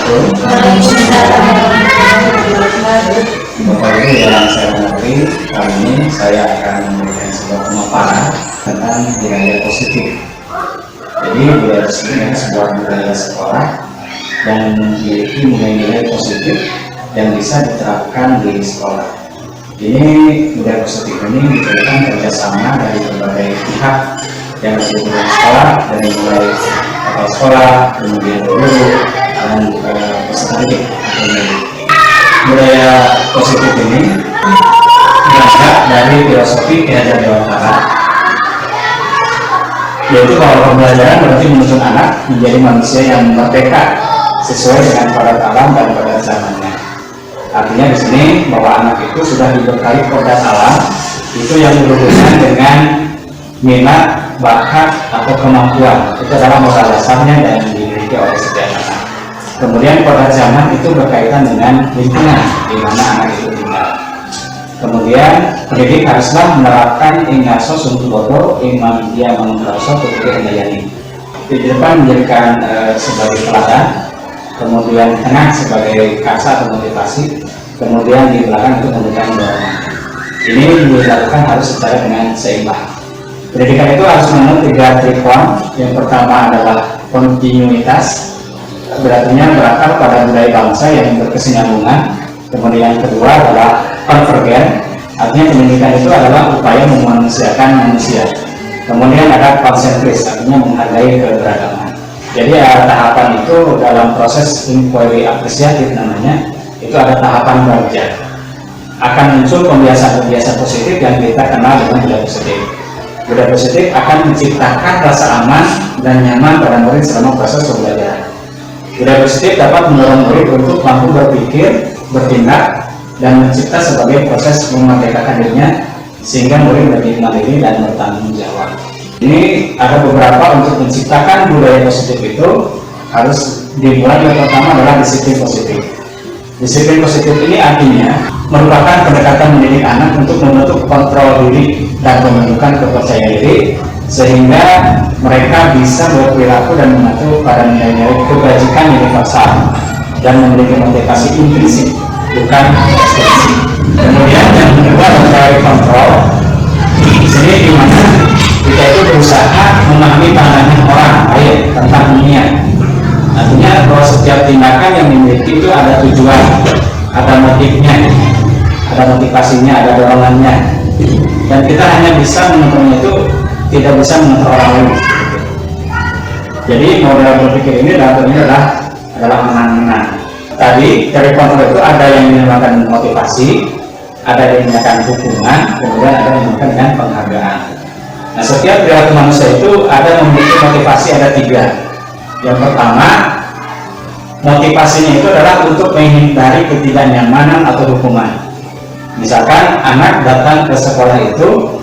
Bapak Ibu yang saya hormati, kali ini saya akan memberikan sebuah pemaparan tentang budaya positif. Jadi budaya positif adalah sebuah budaya sekolah yang memiliki nilai-nilai positif yang bisa diterapkan di sekolah. Ini budaya positif ini diberikan kerjasama dari berbagai pihak yang berhubungan dengan sekolah, dari mulai kepala sekolah, kemudian guru, dan peserta didik. Budaya positif ini berangkat dari filosofi kehidupan dewasa, yaitu bahwa pembelajaran berarti menuntut anak menjadi manusia yang merdeka sesuai dengan kodrat alam dan kodrat zamannya. Artinya di sini bahwa anak itu sudah dibekali kodrat alam itu yang berhubungan dengan minat, bakat atau kemampuan. Itu adalah modal dasarnya dan dimiliki oleh setiap anak. Kemudian kodrat zaman itu berkaitan dengan lingkungan di mana anak itu tinggal. Kemudian pendidik haruslah menerapkan ingaso suntubodo imam dia mengraso tutupi hendayani. Di depan menjadikan sebagai teladan, kemudian tengah sebagai kasa atau motivasi, kemudian di belakang itu memberikan dorongan. Ini dilakukan harus secara dengan seimbang. Pendidikan itu harus mengenal 3 trikon. Yang pertama adalah kontinuitas, berarti berakar pada budaya bangsa yang berkesinambungan. Kemudian yang kedua adalah konvergen, artinya pendidikan itu adalah upaya memanusiakan manusia. Kemudian ada konsentris, artinya menghargai keberagaman. Jadi tahapan itu dalam proses inquiry apresiatif namanya, itu ada tahapan belajar. Akan muncul pembiasaan-pembiasaan positif yang kita kenal dengan budaya positif. Budaya positif akan menciptakan rasa aman dan nyaman pada murid selama proses pembelajaran. Budaya positif dapat mendorong murid untuk mampu berpikir, bertindak, dan mencipta sebagai proses memerdekakan dirinya sehingga murid lebih mandiri dan bertanggung jawab. Ini ada beberapa untuk menciptakan budaya positif itu harus dimulai. Yang pertama adalah disiplin positif. Disiplin positif ini artinya merupakan pendekatan mendidik anak untuk membentuk kontrol diri dan pembentukan kepercayaan diri sehingga mereka bisa berperilaku dan mengatur pada nilai-nilai kebajikan universal dan memiliki motivasi intrinsik, bukan ekstrinsi. Kemudian yang kedua mencari kontrol. Di sini di mana kita itu berusaha memahami pandangan orang lain tentang dunia. Artinya bahwa setiap tindakan yang dimiliki itu ada tujuan, ada motifnya, ada motivasinya, ada dorongannya. Dan kita hanya bisa menentunya itu, tidak bisa menentu orang lain. Jadi model berpikir ini adalah menang-menang. Tadi dari kontrol itu ada yang dinamakan motivasi, ada yang dinamakan hukuman, kemudian ada yang dinamakan dengan penghargaan. Nah, setiap perilaku manusia itu ada memiliki motivasi, ada 3. Yang pertama, motivasinya itu adalah untuk menghindari ketidaknyamanan atau hukuman. Misalkan anak datang ke sekolah itu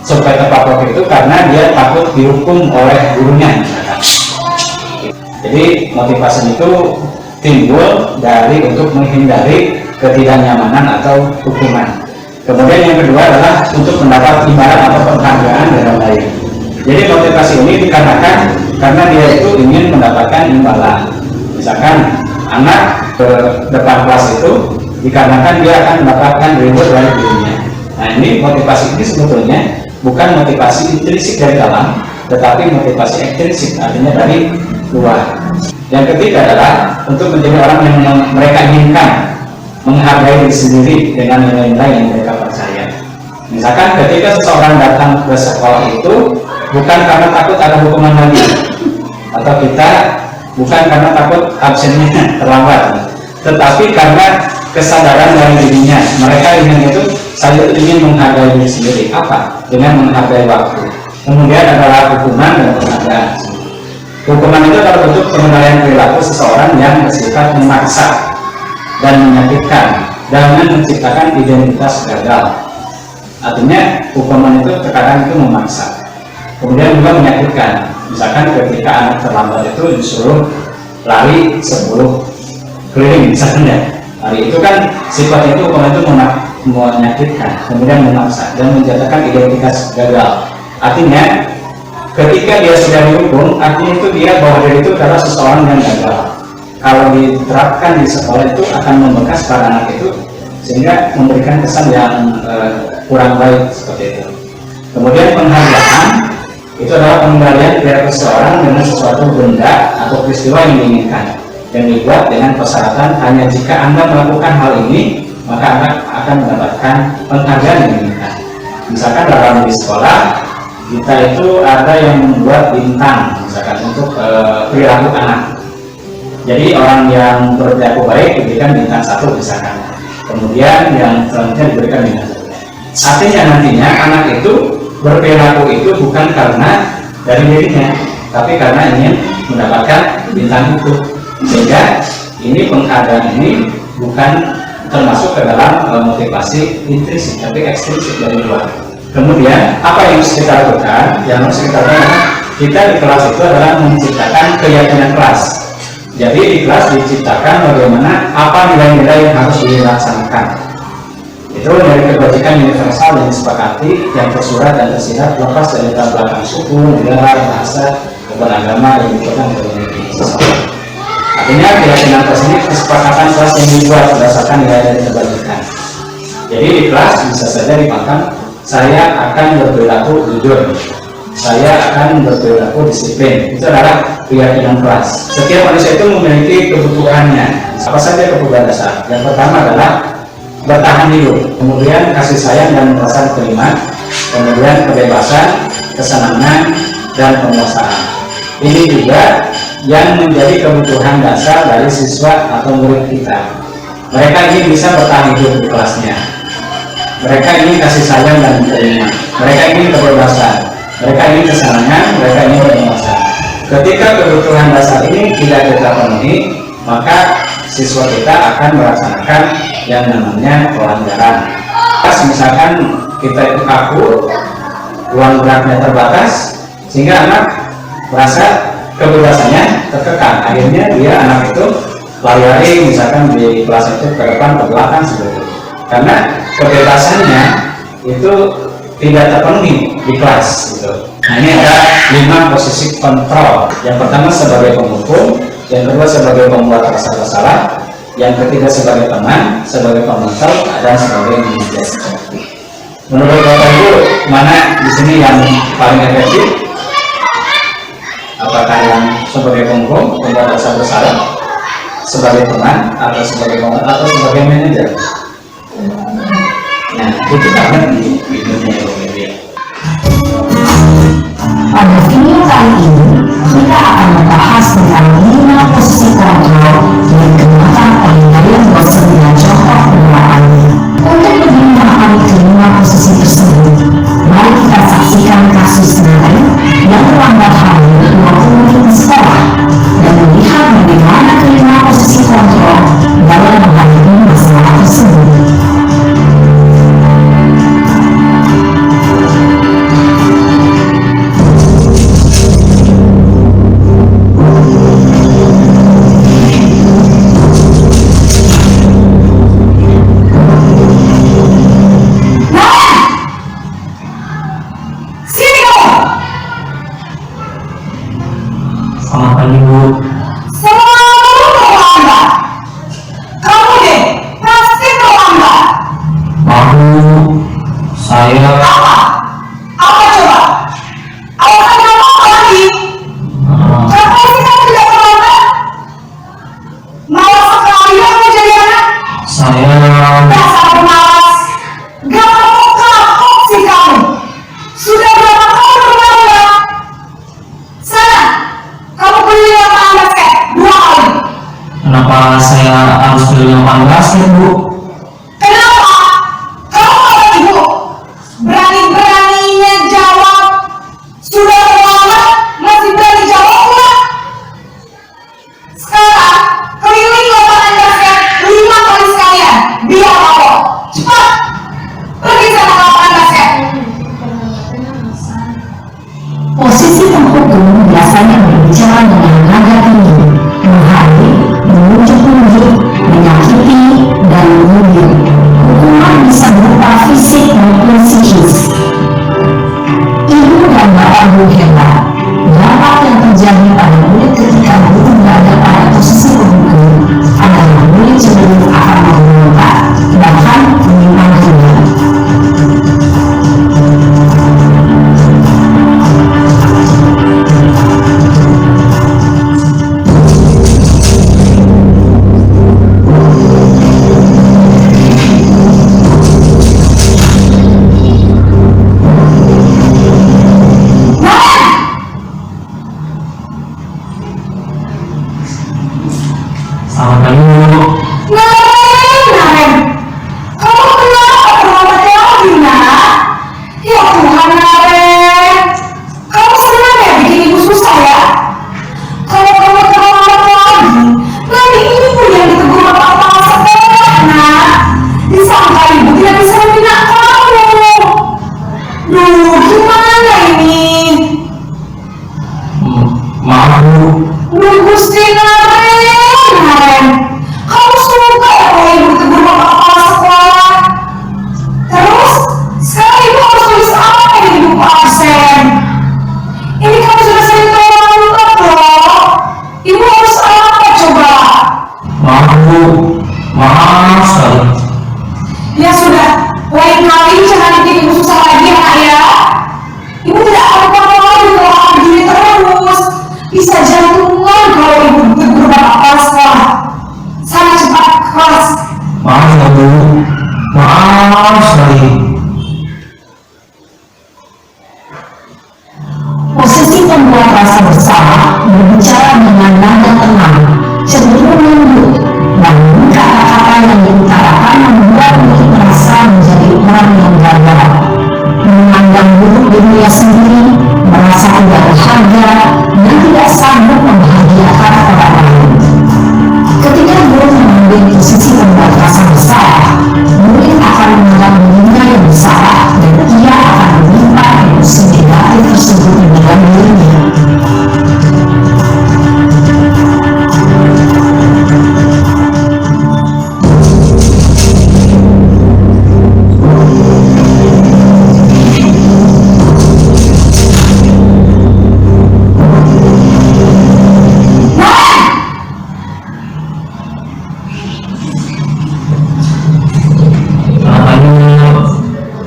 sampai tepat waktu itu karena dia takut dihukum oleh gurunya, misalkan. Jadi motivasi itu timbul dari untuk menghindari ketidaknyamanan atau hukuman. Kemudian yang kedua adalah untuk mendapat imbalan atau penghargaan dari orang lain. Jadi motivasi ini dikarenakan karena dia itu ingin mendapatkan imbalan. Misalkan anak ke depan kelas itu dikarenakan dia akan mendapatkan reward dari dirinya. Nah, ini motivasi ini sebetulnya bukan motivasi intrinsik dari dalam, tetapi motivasi ekstrinsik, artinya dari luar. Yang ketiga adalah untuk menjadi orang yang mereka inginkan, menghargai diri sendiri dengan nilai-nilai yang mereka percaya. Misalkan ketika seseorang datang ke sekolah itu bukan karena takut ada hukuman lagi, atau kita bukan karena takut absennya terlambat, tetapi karena kesadaran dari dirinya. Mereka ingin saya ingin menghargai diri sendiri. Apa? Dengan menghargai waktu. Kemudian adalah hukuman dan penghargaan. Hukuman itu adalah bentuk pengendalian perilaku seseorang yang bersifat memaksa dan menyakitkan dengan menciptakan identitas gagal. Artinya hukuman itu terkadang itu memaksa, kemudian juga menyakitkan. Misalkan ketika anak terlambat itu disuruh lari 10 keliling, misalnya lari itu kan sifatnya itu hukuman itu menyakitkan, kemudian memaksa dan menjadikan identitas gagal. Artinya ketika dia sudah dihukum, artinya itu dia bahwa dia itu adalah seseorang yang gagal. kalau diterapkan di sekolah itu akan membekas pada anak itu, sehingga memberikan kesan yang kurang baik seperti itu. Kemudian penghargaan itu adalah pengembalian dari seseorang dengan sesuatu benda atau peristiwa yang diinginkan, yang dibuat dengan persyaratan hanya jika Anda melakukan hal ini maka Anda akan mendapatkan penghargaan yang diinginkan. Misalkan dalam di sekolah kita itu ada yang membuat bintang, misalkan untuk perilaku anak. Jadi orang yang berperilaku baik diberikan bintang 1 misalkan, kemudian yang selanjutnya diberikan bintang 1. Artinya nantinya anak itu berperilaku itu bukan karena dari dirinya, tapi karena ingin mendapatkan bintang itu. Sehingga ini penghargaan ini bukan termasuk ke dalam motivasi intrinsik, tapi ekstrinsik dari luar. Kemudian apa yang harus kita lakukan? Yang harus kita lakukan, kita di kelas itu adalah menciptakan keyakinan kelas. Jadi di kelas diciptakan bagaimana apa nilai-nilai yang harus dilaksanakan. Itu dari kebajikan universal yang disepakati, yang tersurat dan tersirat, lepas dari latar belakang suku, negara, bahasa, beragama yang dibutuhkan untuk memiliki seseorang. Artinya keyakinan kelas ini kesepakatan kelas yang dibuat berdasarkan nilai dari kebajikan. Jadi di kelas bisa saja dipaham, saya akan berperilaku jujur, saya akan berperilaku disiplin. Itu adalah keyakinan kelas. Setiap manusia itu memiliki kebutuhannya. Apa saja kebutuhan dasar? Yang pertama adalah bertahan hidup, kemudian kasih sayang dan perasaan terima, kemudian kebebasan, kesenangan, dan penguasaan. Ini juga yang menjadi kebutuhan dasar dari siswa atau murid kita. Mereka ingin bisa bertahan hidup di kelasnya. Mereka ingin kasih sayang dan terima. Mereka ingin kebebasan. Mereka ingin kesenangan. Mereka ingin penguasaan. Ketika kebutuhan dasar ini tidak kita penuhi, maka siswa kita akan melaksanakan yang namanya pelanggaran. Misalkan kita itu kaku, ruang geraknya terbatas, sehingga anak merasa kebebasannya terkekang. Akhirnya dia anak itu lari-lari misalkan di kelas itu ke depan ke belakang seperti itu. Karena kebebasannya itu tidak terpenuhi di kelas gitu. Nah, ini ada 5 posisi kontrol. Yang pertama sebagai penghukum, yang kedua sebagai pembuat rasa bersalah, yang ketiga sebagai teman, sebagai pemantau, dan sebagai mediasi. Menurut Bapak Ibu, mana di sini yang paling efektif? Apakah yang sebagai penghukum, pembuat rasa bersalah, sebagai teman, atau sebagai pemantau, atau sebagai manajer? Nah, itu karena di dunia media. Pada video kali ini, kita akan membahas tentang 5 posisi kontrol yang digunakan oleh Marian Wilson dan contoh penerapannya. Untuk lebih memahami kelima posisi tersebut, mari kita saksikan kasus Naren yang melanggar HAM 20 di sekolah dan melihat bagaimana kelima posisi kontrol dalam menghadapi masalah tersebut. Selamat pagi, Bu. Kamu deh, pasti terlambat. Maaf, saya Apa? Apa coba? Alasan kamu apa lagi? Kenapa sih kamu tidak terlambat? Malas sekali kamu jadi anak. saya Dasar pemalas. Gak mau kapok sih kamu. Sudah berapa kali terlambat? Sana, kamu beli lapangan basket 2 kali. kenapa saya harus beli lapangan basket, Bu? Kenapa? Kamu apa ibu? Berani-beraninya jawab. Sudah terlambat, masih berani jawab pula. Sekarang, keliling lapangan basket 5 kali sekalian. Biar kapok. Cepat. Pergi sana ke lapangan basket. Posisi penghukum biasanya berbicara dengan nada tinggi, menghardik, menunjuk-nunjuk, menyakiti, dan menyindir. Hukuman bisa berupa fisik maupun psikis. Ibu dan bapak guru hebat, dampak yang terjadi pada murid ketika guru berada pada posisi penghukum Maaf Bu, maaf sekali. Ya sudah, lain kali jangan bikin ibu susah lagi ya nak ya. Ibu tidak akan apa-apa lagi kalau kamu begini terus. Bisa jantungan kalau ibu tegur bapak kepala sekolah. Sana cepat ke kelas. Maaf ya Bu, maaf sekali. Posisi pembuat rasa bersalah berbicara dengan nada tenang, cenderung lembut, namun kata-kata yang diutarakan membuat Nuri merasa menjadi orang yang gagal, memandang buruk dirinya sendiri, merasa tidak berharga, dan tidak sanggup membahagiakan orang lain. Ketika Nuri mengambil posisi pembuat rasa bersalah, Nuri akan menganggap dirinya yang bersalah dan ia akan menyimpan emosi negatif tersebut di dalam dirinya.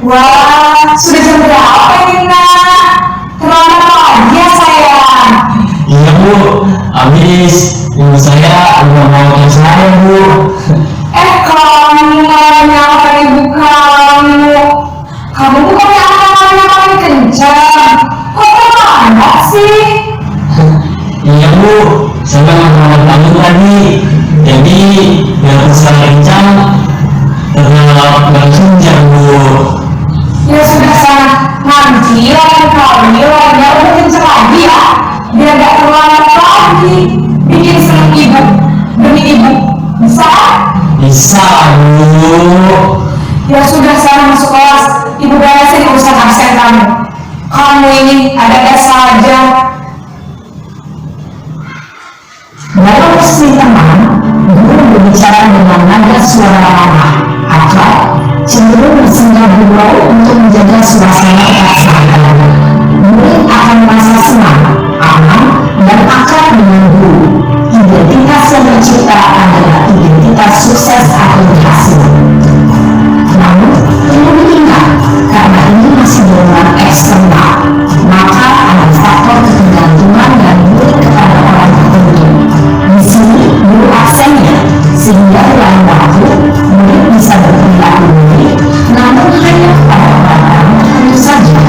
Wah, sudah jam berapa ini nak? Terlambat lagi ya sayang. Iya Bu, habis ibu saya udah mau ke saya Bu. Kamu nyapa ibu kamu. Kamu bukannya apa-apa paling kencang. Kok terlambat sih? Iya Bu, saya mau kamu tadi. Jadi biar saya kencang terlalu kencang Bu. Ya sudah sana, nanti lain kali lainnya udah kencang lagi ya. Biar gak terlambat lagi. Bikin seneng ibu demi ibu. Bisa? Bisa Bu. Ya sudah sana masuk kelas. Ibu beresin urusan absen kamu. Kamu ini ada-ada saja. Dalam posisi tenang, guru berbicara dengan nada suara ramah atau cenderung bersinggah gurau untuk menjaga suasana tetap santai. Murid akan merasa senang, aman, dan akrab dengan guru. Identitas yang tercipta adalah identitas sukses atau berhasil. Namun, perlu diingat, karena ini masih dorongan eksternal, maka ada faktor ketergantungan dari murid kepada orang tertentu. Di sini, guru absennya, sehingga lain waktu, murid bisa berperilaku mirip, namun hanya kepada orang-orang tertentu saja.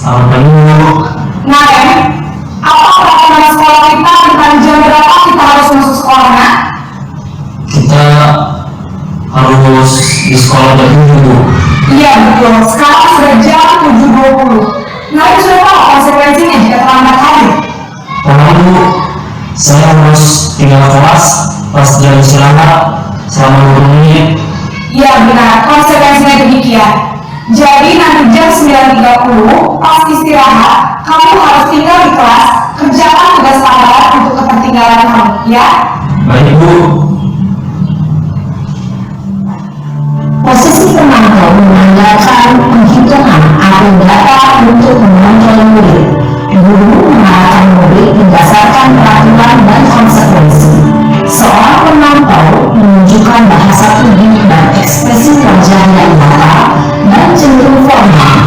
Selamat pagi Bu. Nah, apa peraturan sekolah kita tentang jam berapa kita harus masuk sekolah, nak? Kita harus di sekolah jam 7 Bu. Iya betul, sekarang sudah jam 7.20. Nah, itu sudah tahu konsekuensinya jika terlambat hadir. Karena Bu, saya harus tinggal kelas pas jam istirahat selama 20 menit. Iya benar, konsekuensinya demikian. Jadi nanti jam 9.30 pas istirahat, kamu harus tinggal di kelas, kerjakan tugas tambahan untuk ketertinggalan kamu, ya? Baik Bu. Posisi pemantau mengandalkan penghitungan atau data untuk mengontrol murid. Guru mengarahkan murid berdasarkan peraturan dan konsekuensi. Seorang pemantau menunjukkan bahasa tubuh dan ekspresi wajah yang nyata dan cenderung formal.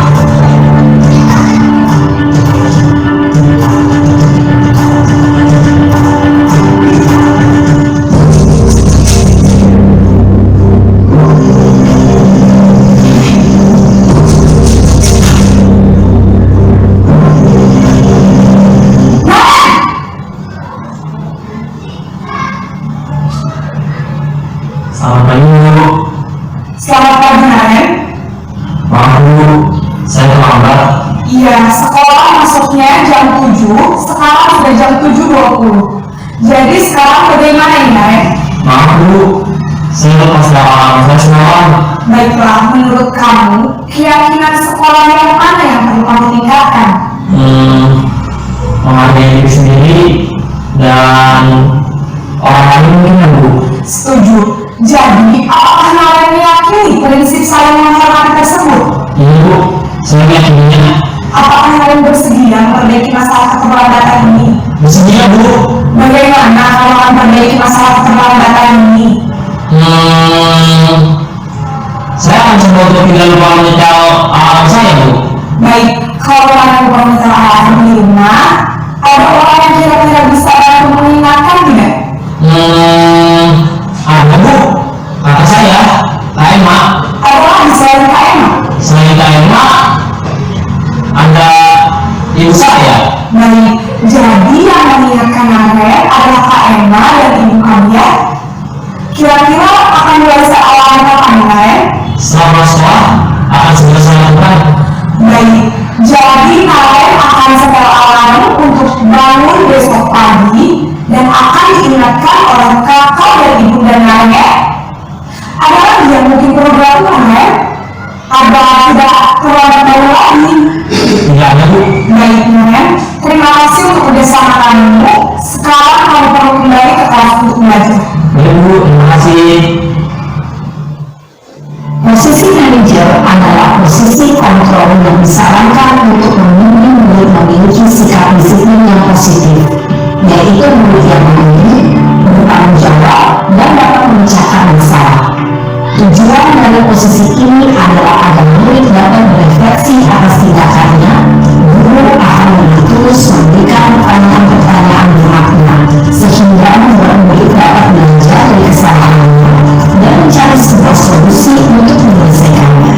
Selamat pagi Bu. Selamat pagi, Naren. Maaf Bu, saya terlambat. Iya, sekolah masuknya jam 7, sekarang sudah jam 7.20. Jadi sekarang bagaimana ini, Naren? Maaf Bu, Saya lepas lawan, saya semalam. Baiklah, menurut kamu, keyakinan sekolah yang mana yang perlu kamu tingkatkan? Menghargai diri sendiri dan orang lain mungkin ya Bu. Setuju. Jadi, apakah kalian meyakini prinsip saling menghormati tersebut? Iya Bu, saya meyakininya. Apakah kalian bersedia memperbaiki masalah keterlambatan ini? Bersedia Bu. Bagaimana kalau kalian memperbaiki masalah keterlambatan ini? Saya akan coba untuk tidak lupa menyetel alarm saya Bu. Baik, kalau kalian lupa menyetel alarm di rumah, ada orang yang kira-kira bisa bantu mengingatkan tidak? Ada Bu, kata saya, Kak Emma. Ada lagi selain Kak Emma? Selain Kak Emma, ada ibu saya. Baik, jadi yang mengingatkan kalian adalah Kak Emma dan ibu kalian. Kira-kira akan dibaca alarm kapan kalian? Setelah sekolah akan segera saya lakukan. Baik, jadi kalian akan setel alarm untuk bangun besok pagi dan akan diingatkan oleh kakak dan ibu dan nenek. Ada lagi yang mungkin perlu dilakukan, kan? Ada tidak terlambat baru lagi? Tidak ada Bu. Baik, Nen. Terima kasih untuk kerjasama kamu. Sekarang kamu perlu kembali ke kelas untuk belajar. Baik Bu, terima kasih. Posisi manajer adalah posisi kontrol yang disarankan untuk membimbing murid memiliki sikap disiplin yang positif, yaitu murid yang mandiri, bertanggung jawab, dan dapat memecahkan masalah. Tujuan dari posisi ini adalah agar murid dapat berefleksi atas tindakannya. Guru akan lebih terus memberikan pertanyaan-pertanyaan bermakna, sehingga membuat murid dapat belajar dari kesalahannya dan mencari sebuah solusi untuk menyelesaikannya.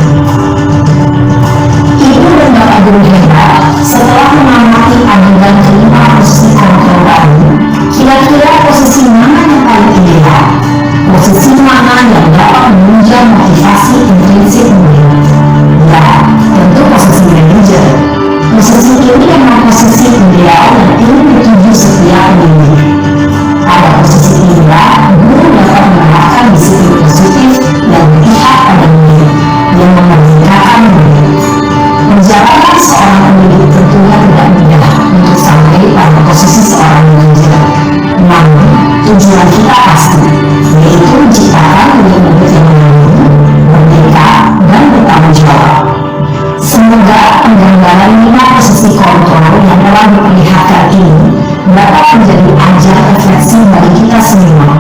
Ibu dan bapak guru hebat, setelah mengamati adegan kelima posisi kontrol baru, kira-kira posisi mana yang paling ideal? Posisi mana yang dapat menunjang motivasi intrinsik murid? Ya, tentu posisi manajer. Posisi ini memang posisi ideal yang ingin dituju setiap murid. Pada posisi inilah guru dapat menerapkan disiplin positif yang berpihak pada murid, yang memerdekakan murid. Perjalanan seorang pendidik tentunya tidak mudah untuk sampai pada posisi seorang manajer. Namun, tujuan kita pasti, yaitu menciptakan murid-murid yang mandiri, merdeka, dan bertanggung jawab. Semoga penggambaran 5 posisi kontrol yang telah diperlihatkan ini dapat menjadi ajar refleksi bagi kita semua,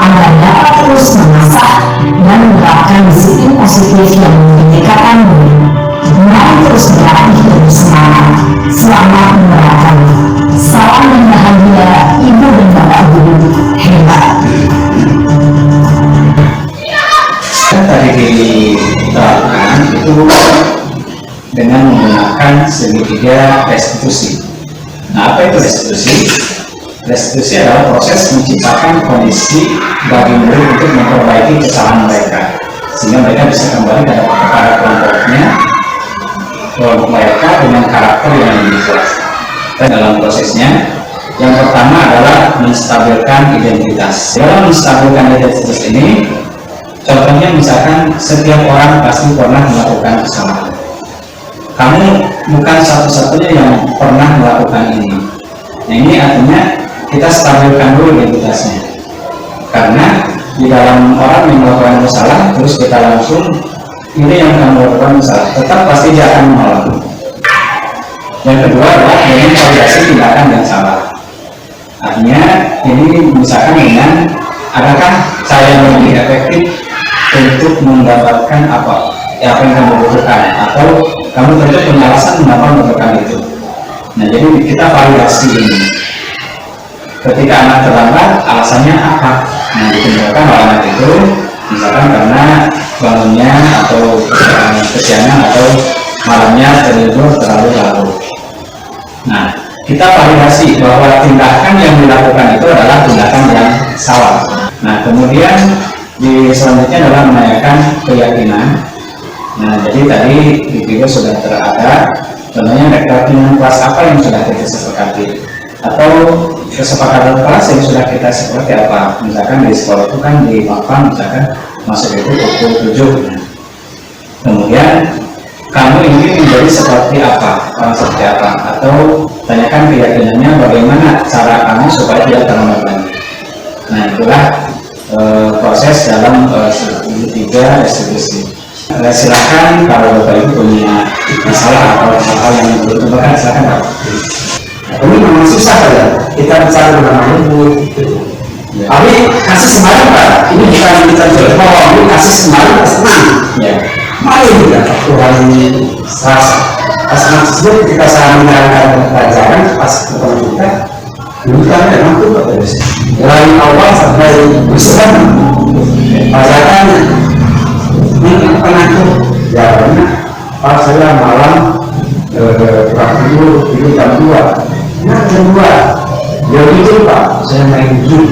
agar dapat terus mengasah dan menerapkan disiplin positif yang memerdekakan murid. Mari terus berlatih dan bersemangat. Selamat menerapkannya. Salam dan bahagia, Ibu dan Bapak Guru hebat. Tadi diterapkan itu dengan menggunakan segitiga restitusi. Nah, apa itu restitusi? Restitusi adalah proses menciptakan kondisi bagi murid untuk memperbaiki kesalahan mereka, sehingga mereka bisa kembali kepada kelompok mereka dengan karakter yang lebih kuat. Dan dalam prosesnya, yang pertama adalah menstabilkan identitas. Dalam menstabilkan identitas ini, contohnya misalkan setiap orang pasti pernah melakukan kesalahan. Kamu bukan satu-satunya yang pernah melakukan ini. Nah, ini artinya kita stabilkan dulu identitasnya. Karena di dalam orang yang melakukan kesalahan, terus kita langsung ini yang kamu lakukan salah, tetap pasti dia akan menolak. Yang kedua adalah dengan validasi tindakan yang salah. Artinya ini misalkan dengan adakah saya lebih efektif untuk mendapatkan apa yang kamu butuhkan, atau kamu tentu punya alasan mengapa membutuhkan itu. Nah, jadi kita validasi ini. Ketika anak terlambat, alasannya apa? Nah, ditentukan oleh anak itu, misalkan karena bangunnya atau kesiangan atau malamnya tidur terlalu larut. Nah, kita validasi bahwa tindakan yang dilakukan itu adalah tindakan yang salah. Nah, kemudian di selanjutnya adalah menanyakan keyakinan. Nah, jadi tadi di video sudah terada, contohnya keyakinan kelas apa yang sudah kita sepakati, atau kesepakatan kelas yang sudah kita seperti apa. Misalkan di sekolah itu kan di mapan misalkan masuk itu pukul 7. Kemudian kamu ingin menjadi seperti apa, orang seperti apa, atau tanyakan keyakinannya bagaimana cara kamu supaya tidak terlambat lagi. Nah itulah proses dalam studi 3 eksekusi. Silakan kalau Bapak Ibu punya masalah atau hal-hal yang belum terbuka, silakan Pak. Ini memang susah ya, kita bicara mengenai ilmu gitu. Tapi kasus kemarin Pak, ini bukan kita coba, ini kasus kemarin senang. Ya. Main juga waktu hari Selasa. Pas tersebut ketika saya menjalankan pelajaran pas ketemu kita, dulu kan memang tuh terus dari awal sampai usulan pelajaran ini pernah tuh jawabannya pas saya malam kurang tidur jam 2. Nah jam 2 ya gitu Pak, saya main game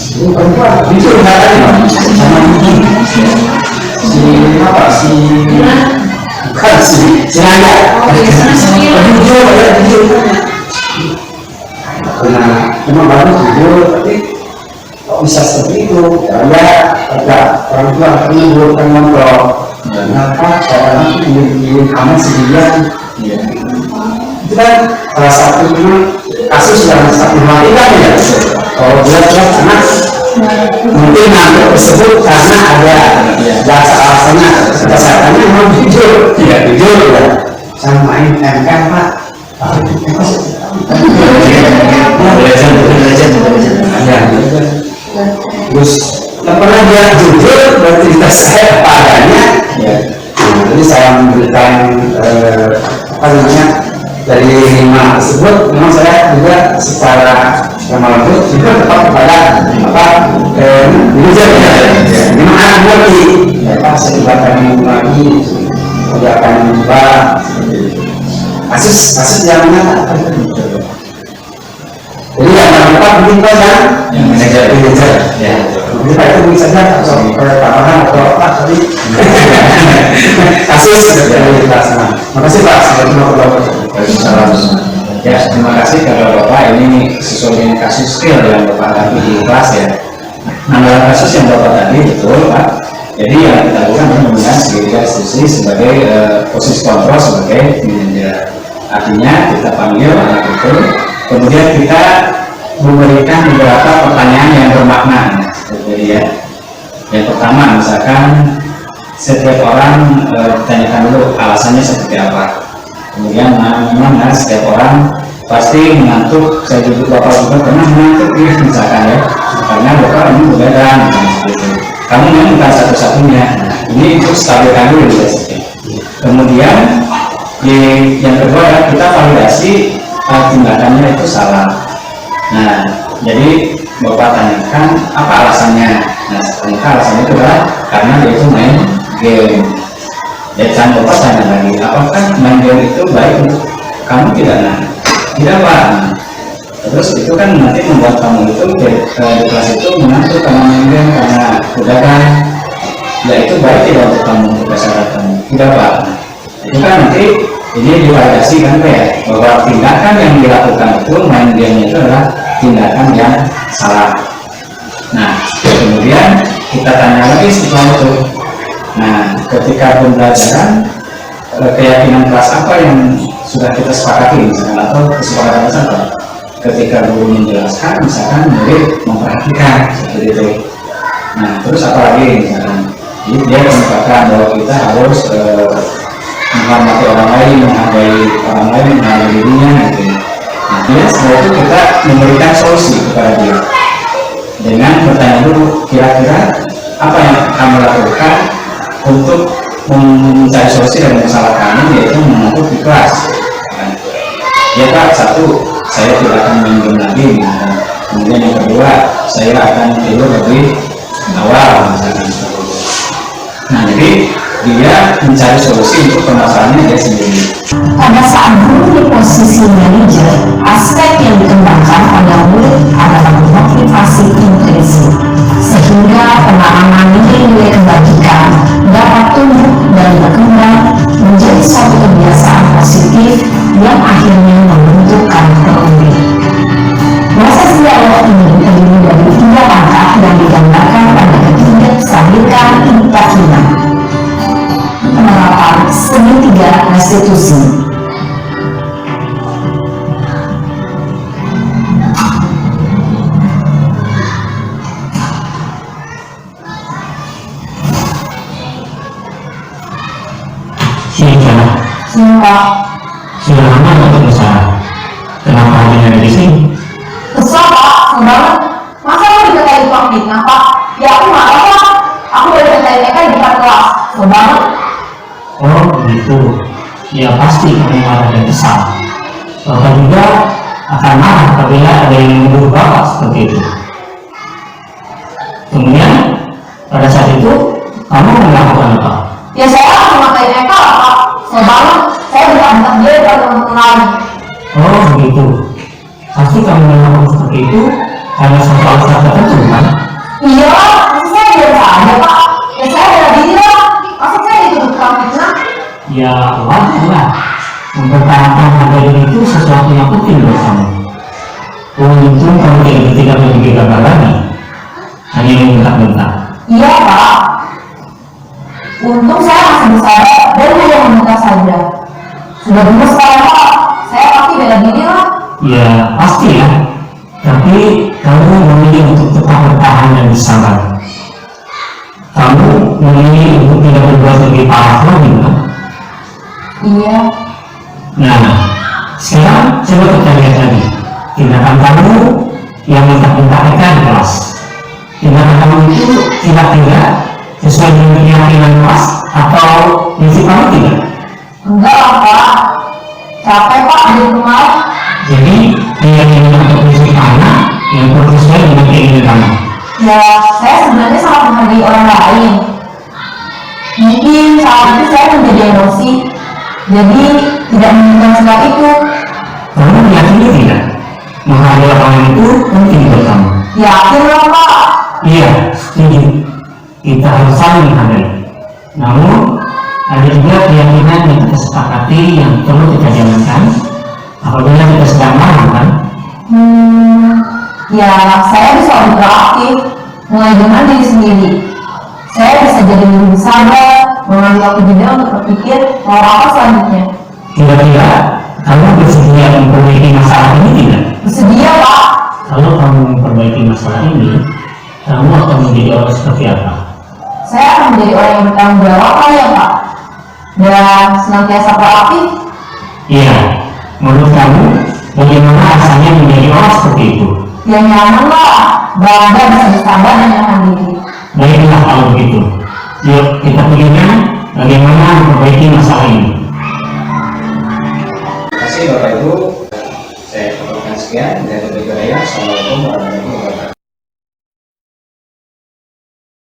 itu perempuan itu nggak ada sama game si apa si bukan si Naya cuma baru tidur tapi kok bisa seperti itu ya ada orang tua menimbulkan kontrol kenapa seorang itu ingin aman sendirian itu kan salah satu kasus yang sangat mematikan ya kalau jelas-jelas anak mungkin ngantuk tersebut karena ada dasar alasannya kesehatannya memang jujur tidak jujur ya saya main MK Pak terus nggak pernah dia jujur bercerita saya padanya ya jadi saya memberikan apa namanya dari 5 tersebut memang saya juga secara lemah lembut juga tetap kepada apa jujur ya memang anak ngerti ya Pak saya juga akan lagi dia akan mencoba kasus yang mana jadi yang apa mungkin Pak yang manajer ya kita itu bisa saja soal pertambahan atau apa tadi kasus dari kelas. Makasih Pak, sampai jumpa. Ya, terima kasih kepada Bapak. Ini sesuai dengan kasus skill yang Bapak tadi di kelas ya. Nah, dalam kasus yang Bapak tadi betul Pak. Jadi yang kita lakukan adalah menggunakan sebagai institusi sebagai posisi kontrol sebagai manajer. Artinya kita panggil anak itu, kemudian kita memberikan beberapa pertanyaan yang bermakna. Jadi ya, yang pertama misalkan setiap orang ditanyakan dulu alasannya seperti apa. Kemudian memang setiap orang pasti mengantuk. Saya juga Bapak juga pernah mengantuk ya, misalkan ya, karena Bapak ini begadang gitu. Kamu memang bukan satu-satunya. Ini untuk stabilkan dulu ya. Kemudian yang kedua ya, kita validasi tindakannya itu salah. Nah, jadi Bapak tanyakan apa alasannya. Nah, ternyata alasannya itu adalah karena dia itu main game. Dan Bapak tanya lagi, apakah main game itu baik untuk kamu? Tidak Pak. Terus itu kan nanti membuat kamu itu di kelas itu mengantuk karena main game, karena begadang. Ya itu baik tidak untuk kamu, untuk kesehatan? Tidak Pak. Itu kan nanti ini divalidasi kan Pak ya, bahwa tindakan yang dilakukan itu main game itu adalah tindakan yang salah. Nah, kemudian kita tanya lagi setelah itu. Nah, ketika pembelajaran keyakinan kelas apa yang sudah kita sepakati misalkan, atau kesepakatan apa? Ketika guru menjelaskan, misalkan murid memperhatikan seperti itu. Nah, terus apa lagi misalkan? Jadi dia mengucapkan bahwa kita harus menghormati orang lain, menghargai orang lain, menghargai dirinya gitu. Nah, dia setelah itu kita memberikan solusi kepada dia dengan bertanya dulu, kira-kira apa yang kamu lakukan untuk mencari solusi dari masalah kamu, yaitu mengantuk di kelas. Ya Pak, satu, saya tidak akan main game lagi. Kemudian yang kedua, saya akan tidur lebih awal misalkan. Nah, jadi dia mencari solusi untuk permasalahannya dia sendiri. Pada saat guru di posisi manajer, aspek yang dikembangkan pada murid adalah motivasi intrinsik, sehingga pengalaman nilai-nilai kebajikan dapat tumbuh dan berkembang menjadi suatu kebiasaan positif yang akhirnya membentuk karakter murid. institusi. Pak, Sudah lama untuk usaha. Kenapa hanya ada di sini? kesel Pak, banget. Masa aku dikatain tukang fitnah Pak? Ya aku marah Pak. Aku udah dikatain mereka di depan kelas. Kesel banget. Oh begitu. Ya pasti kamu marah dan kesal. Bapak juga akan marah apabila ada yang menuduh Bapak seperti itu. Kemudian pada saat itu kamu melakukan apa? Ya saya langsung makain mereka lah Pak. Kesel banget. Saya bentak-bentak dia depan teman-teman lain. Oh begitu. Pasti kamu melakukan seperti itu karena suatu alasan tertentu kan? Iya Pak, masa saya biasa aja Pak. Ya saya bela diri lah. Masa saya dituduh tukang fitnah? Ya wajar lah. Mempertahankan harga diri itu sesuatu yang penting buat kamu. Untung kamu tidak memiliki gagal lagi. Hanya membentak-bentak. Iya Pak. Untung saya masih bersabar dan hanya meminta saja. Sudah benar sekarang Pak. Saya pasti bela diri lah. Ya pasti ya. Tapi kamu memilih untuk tetap bertahan dan bersabar. Kamu memilih untuk tidak berbuat lebih parah lagi kan? Iya. Nah, sekarang coba kita lihat lagi tindakan kamu yang mentak-mentakkan di kelas. Tindakan kamu itu tidak sesuai dengan keyakinan kelas atau prinsip kamu tidak? Enggak lah Pak. Capek Pak di rumah. Jadi keyakinan atau prinsip anak yang sesuai dengan keinginan kamu. Ya saya sebenarnya sangat menghargai orang lain. Mungkin saat itu saya menjadi emosi. Jadi tidak menginginkan sikap itu. Kamu meyakini tidak? Menghargai orang lain itu penting buat kamu. Yakin lah Pak. Iya, setuju. Kita harus saling menghargai. Namun, ada juga keyakinan yang kita sepakati yang perlu kita jalankan apabila kita sedang marah kan? Ya saya bisa lebih proaktif. Mulai dengan diri sendiri. Saya bisa jadi lebih sabar, mengambil waktu jeda untuk berpikir mau apa selanjutnya. Kira-kira kamu bersedia memperbaiki masalah ini tidak? Bersedia Pak. Kalau kamu memperbaiki masalah ini, kamu akan menjadi orang seperti apa? Saya akan menjadi orang yang bertanggung jawab lah ya Pak. Dan senantiasa proaktif. Iya, menurut kamu bagaimana rasanya menjadi orang seperti itu? Yang nyaman lah, bangga bisa bersabar dan menahan diri. Baiklah kalau begitu. Yuk kita pikirkan bagaimana memperbaiki masalah ini. Terima kasih Bapak Ibu. Saya sampaikan sekian dari saya. Assalamualaikum warahmatullahi wabarakatuh.